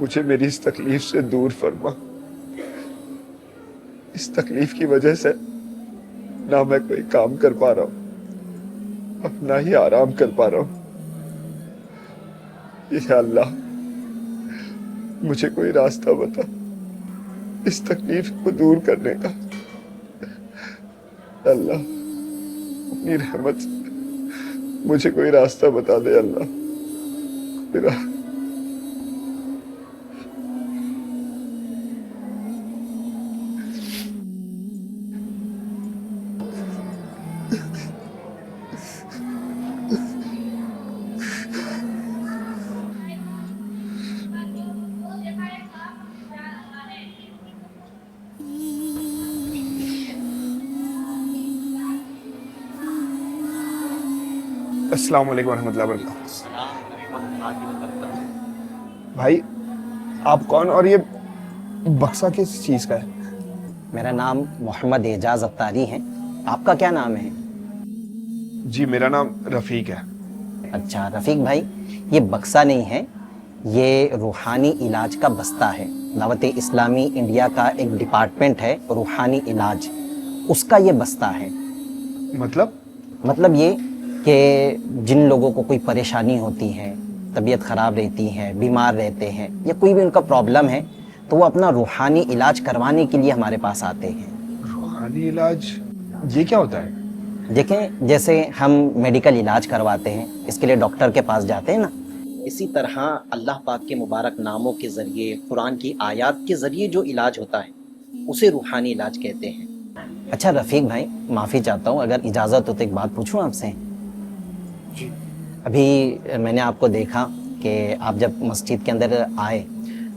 مجھے میری اس تکلیف سے دور فرما. اس تکلیف کی وجہ سے نہ میں کوئی کام کر پا رہا ہوں اور نہ ہی آرام کر پا رہا ہوں. یا اللہ مجھے کوئی راستہ بتا اس تکلیف کو دور کرنے کا. اللہ اپنی رحمت سے مجھے کوئی راستہ بتا دے. اللہ میرا السلام علیکم ورحمۃ اللہ وبرکاتہ. بھائی آپ کون اور یہ بکسا کس چیز کا ہے؟ میرا نام محمد اعجاز اتاری ہے. آپ کا کیا نام ہے؟ جی میرا نام رفیق ہے. اچھا رفیق بھائی، یہ بکسا نہیں ہے، یہ روحانی علاج کا بستہ ہے. دعوت اسلامی انڈیا کا ایک ڈپارٹمنٹ ہے روحانی علاج، اس کا یہ بستہ ہے. مطلب یہ کہ جن لوگوں کو کوئی پریشانی ہوتی ہے، طبیعت خراب رہتی ہے، بیمار رہتے ہیں، یا کوئی بھی ان کا پرابلم ہے، تو وہ اپنا روحانی علاج کروانے کے لیے ہمارے پاس آتے ہیں. روحانی علاج یہ کیا ہوتا ہے؟ دیکھیں، جیسے ہم میڈیکل علاج کرواتے ہیں، اس کے لیے ڈاکٹر کے پاس جاتے ہیں نا، اسی طرح اللہ پاک کے مبارک ناموں کے ذریعے، قرآن کی آیات کے ذریعے جو علاج ہوتا ہے اسے روحانی علاج کہتے ہیں. اچھا رفیق بھائی، معافی چاہتا ہوں، اگر اجازت ہو تو ایک بات پوچھوں آپ سے؟ جی. ابھی میں نے آپ کو دیکھا کہ آپ جب مسجد کے اندر آئے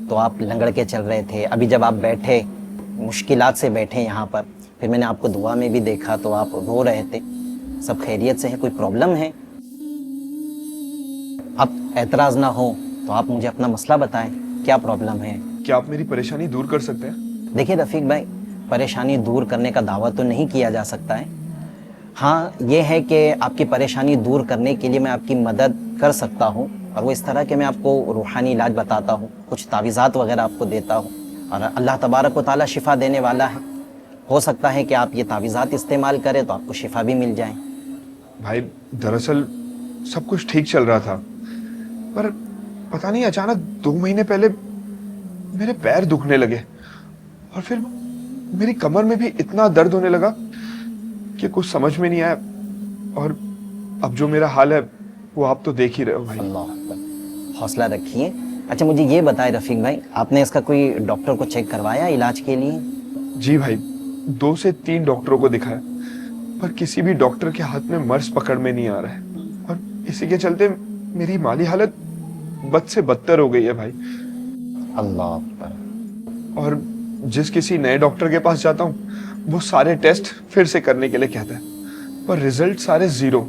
تو آپ لنگڑ کے چل رہے تھے. ابھی جب آپ بیٹھے، مشکلات سے بیٹھے یہاں پر، پھر میں نے آپ کو دعا میں بھی دیکھا تو آپ رو رہے تھے. سب خیریت سے ہے؟ کوئی پرابلم ہے؟ آپ اعتراض نہ ہو تو آپ مجھے اپنا مسئلہ بتائیں، کیا پرابلم ہے؟ کیا آپ میری پریشانی دور کر سکتے ہیں؟ دیکھیے رفیق بھائی، پریشانی دور کرنے کا دعویٰ تو نہیں کیا جا سکتا ہے. ہاں یہ ہے کہ آپ کی پریشانی دور کرنے کے لیے میں آپ کی مدد کر سکتا ہوں، اور وہ اس طرح کہ میں آپ کو روحانی علاج بتاتا ہوں، کچھ تعویذات وغیرہ آپ کو دیتا ہوں، اور اللہ تبارک و تعالیٰ شفا دینے والا ہے. ہو سکتا ہے کہ آپ یہ تعویذات استعمال کریں تو آپ کو شفا بھی مل جائیں. بھائی دراصل سب کچھ ٹھیک چل رہا تھا، پر پتہ نہیں اچانک 2 مہینے پہلے میرے پیر دکھنے لگے، اور پھر میری کمر میں بھی اتنا درد ہونے لگا کہ کچھ سمجھ میں نہیں آیا. اور اب جو میرا حال ہے وہ آپ تو دیکھ ہی رہے ہو بھائی. اللہ اکبر، حوصلہ رکھیے. اچھا مجھے یہ بتائے رفیق بھائی، آپ نے اس کا کوئی ڈاکٹر کو چیک کروایا علاج کے لیے؟ جی بھائی، 2 سے 3 ڈاکٹروں کو دکھایا، پر کسی بھی ڈاکٹر کے ہاتھ میں مرض پکڑ میں نہیں آ رہا ہے، اور اسی کے چلتے میری مالی حالت بد سے بدتر ہو گئی ہے بھائی. اللہ اکبر. اور جس کسی نئے ڈاکٹر کے پاس جاتا ہوں وہ سارے ٹیسٹ پھر سے کرنے کے لیے کہتا ہے، پر ریزلٹ سارے 0.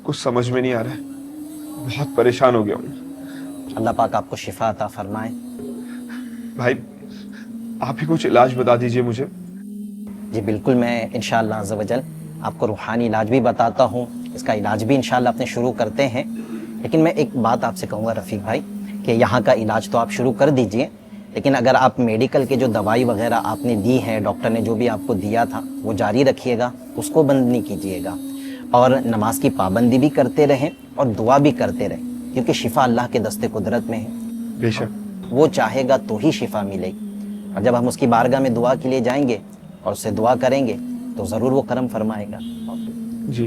کچھ سمجھ میں نہیں آ رہا ہے، بہت پریشان ہو گیا ہوں. اللہ پاک آپ کو شفا عطا فرمائے. بھائی آپ ہی کچھ علاج بتا دیجئے مجھے. جی بالکل، میں انشاءاللہ عز و جل آپ کو روحانی علاج بھی بتاتا ہوں، اس کا علاج بھی انشاءاللہ اپنے شروع کرتے ہیں. لیکن میں ایک بات آپ سے کہوں گا رفیق بھائی، کہ یہاں کا علاج تو آپ شروع کر دیجئے، لیکن اگر آپ میڈیکل کے جو دوائی وغیرہ آپ نے دی ہے، ڈاکٹر نے جو بھی آپ کو دیا تھا وہ جاری رکھیے گا، اس کو بند نہیں کیجیے گا. اور نماز کی پابندی بھی کرتے رہیں اور دعا بھی کرتے رہیں، کیونکہ شفا اللہ کے دست قدرت میں ہے. بے شک. وہ چاہے گا تو ہی شفا ملے گی. اور جب ہم اس کی بارگاہ میں دعا کے لیے جائیں گے اور اس سے دعا کریں گے تو ضرور وہ کرم فرمائے گا. جی.